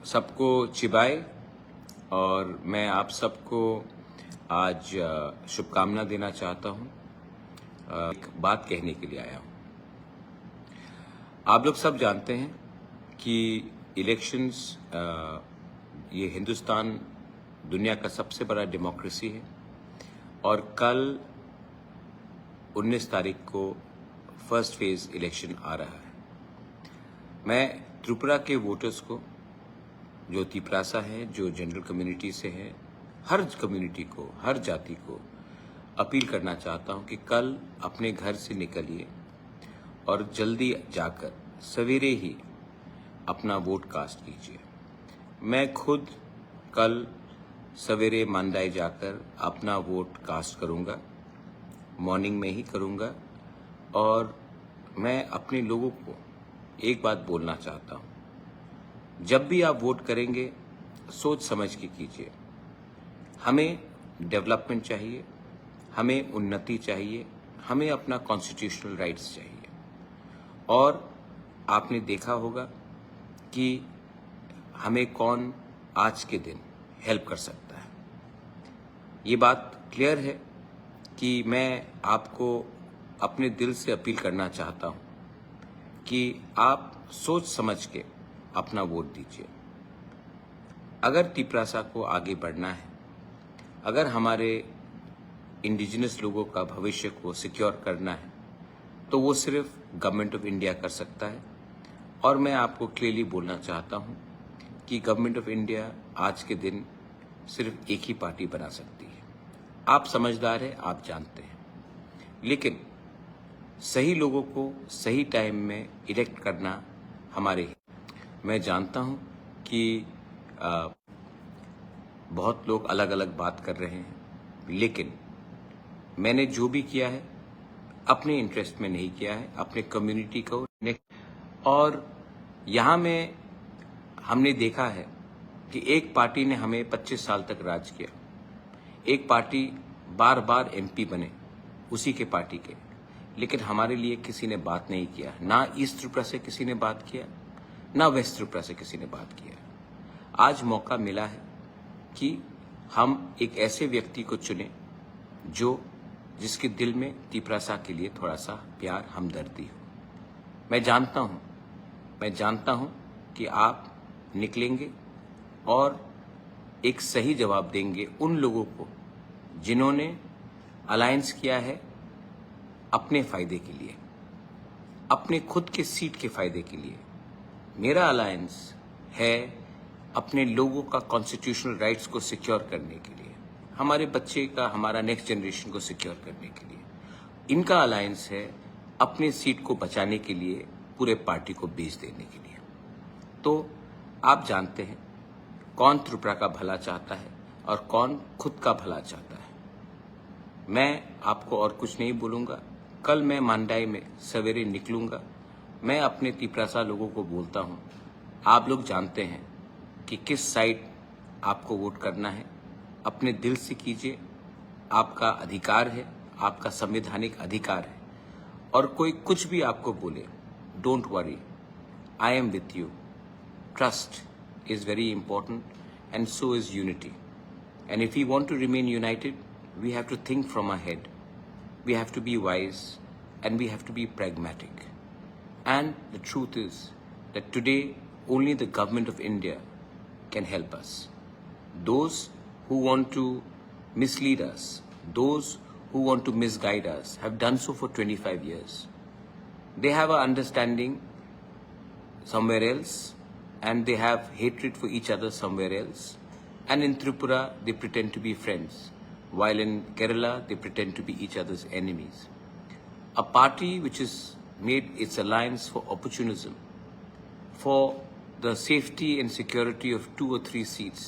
सबको चिबाए और मैं आप सबको आज शुभकामना देना चाहता हूँ। एक बात कहने के लिए आया हूँ। आप लोग सब जानते हैं कि इलेक्शंस ये हिंदुस्तान दुनिया का सबसे बड़ा डेमोक्रेसी है और कल 19 तारीख को फर्स्ट फेज इलेक्शन आ रहा है। मैं त्रिपुरा के वोटर्स को, जो तिपरासा है, जो जनरल कम्युनिटी से है, हर कम्युनिटी को, हर जाति को अपील करना चाहता हूं कि कल अपने घर से निकलिए और जल्दी जाकर सवेरे ही अपना वोट कास्ट कीजिए। मैं खुद कल सवेरे मांडाई जाकर अपना वोट कास्ट करूंगा, मॉर्निंग में ही करूंगा। और मैं अपने लोगों को एक बात बोलना चाहता हूं, जब भी आप वोट करेंगे सोच समझ के कीजिए। हमें डेवलपमेंट चाहिए, हमें उन्नति चाहिए, हमें अपना कॉन्स्टिट्यूशनल राइट्स चाहिए। और आपने देखा होगा कि हमें कौन आज के दिन हेल्प कर सकता है। ये बात क्लियर है कि मैं आपको अपने दिल से अपील करना चाहता हूं कि आप सोच समझ के अपना वोट दीजिए। अगर तिपरासा को आगे बढ़ना है, अगर हमारे इंडिजिनस लोगों का भविष्य को सिक्योर करना है, तो वो सिर्फ गवर्नमेंट ऑफ इंडिया कर सकता है। और मैं आपको क्लियरली बोलना चाहता हूं कि गवर्नमेंट ऑफ इंडिया आज के दिन सिर्फ एक ही पार्टी बना सकती है। आप समझदार हैं, आप जानते हैं, लेकिन सही लोगों को सही टाइम में इलेक्ट करना हमारे ही। मैं जानता हूं कि बहुत लोग अलग अलग बात कर रहे हैं, लेकिन मैंने जो भी किया है अपने इंटरेस्ट में नहीं किया है, अपने कम्युनिटी को। और यहाँ में हमने देखा है कि एक पार्टी ने हमें 25 साल तक राज किया, एक पार्टी बार बार एमपी बने उसी के पार्टी के, लेकिन हमारे लिए किसी ने बात नहीं किया। ना ईस्ट त्रिपुरा से किसी ने बात किया, ना वेस्ट त्रिपुरा से किसी ने बात किया। आज मौका मिला है कि हम एक ऐसे व्यक्ति को चुने जिसके दिल में तिपरासा के लिए थोड़ा सा प्यार, हमदर्दी हो। मैं जानता हूं कि आप निकलेंगे और एक सही जवाब देंगे उन लोगों को जिन्होंने अलायंस किया है अपने फायदे के लिए, अपने खुद के सीट के फायदे के लिए। मेरा अलायंस है अपने लोगों का कॉन्स्टिट्यूशनल राइट्स को सिक्योर करने के लिए, हमारे बच्चे का, हमारा नेक्स्ट जनरेशन को सिक्योर करने के लिए। इनका अलायंस है अपने सीट को बचाने के लिए, पूरे पार्टी को बेच देने के लिए। तो आप जानते हैं कौन त्रिपुरा का भला चाहता है और कौन खुद का भला चाहता है। मैं आपको और कुछ नहीं बोलूंगा। कल मैं मांडाई में सवेरे निकलूंगा। मैं अपने तिपरासा लोगों को बोलता हूं, आप लोग जानते हैं कि किस साइड आपको वोट करना है। अपने दिल से कीजिए, आपका अधिकार है, आपका संवैधानिक अधिकार है। और कोई कुछ भी आपको बोले, don't worry, I am with you. Trust is very important, and so is unity. And if we want to remain united, we have to think from our head. We have to be wise and we have to be pragmatic. And the truth is that today only the government of India can help us. Those who want to mislead us, those who want to misguide us have done so for 25 years. They have an understanding somewhere else, and they have hatred for each other somewhere else. And in Tripura, they pretend to be friends, while in Kerala, they pretend to be each other's enemies. A party which has made its alliance for opportunism, for the safety and security of 2 or 3 seats,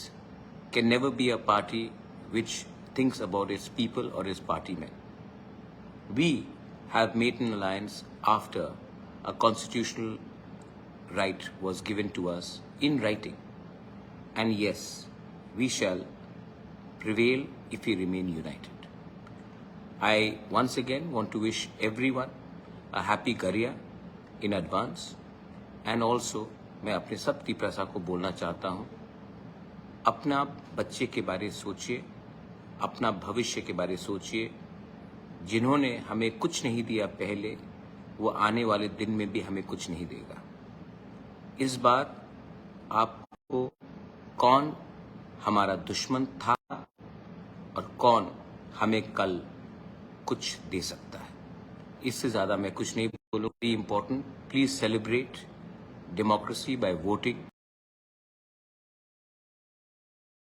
can never be a party which thinks about its people or its party men. We have made an alliance after a constitutional right was given to us in writing. And yes, we shall prevail if we remain united. I once again want to wish everyone a happy Garya in advance, and also मैं अपने सब तीप्रसा को बोलना चाहता हूं, अपना बच्चे के बारे सोचिए, अपना भविष्य के बारे सोचिए। जिन्होंने हमें कुछ नहीं दिया पहले, वो आने वाले दिन में भी हमें कुछ नहीं देगा। इस बार आपको कौन हमारा दुश्मन था और कौन हमें कल कुछ दे सकता है, इससे ज्यादा मैं कुछ नहीं बोलूंगा। Important, please celebrate democracy by voting.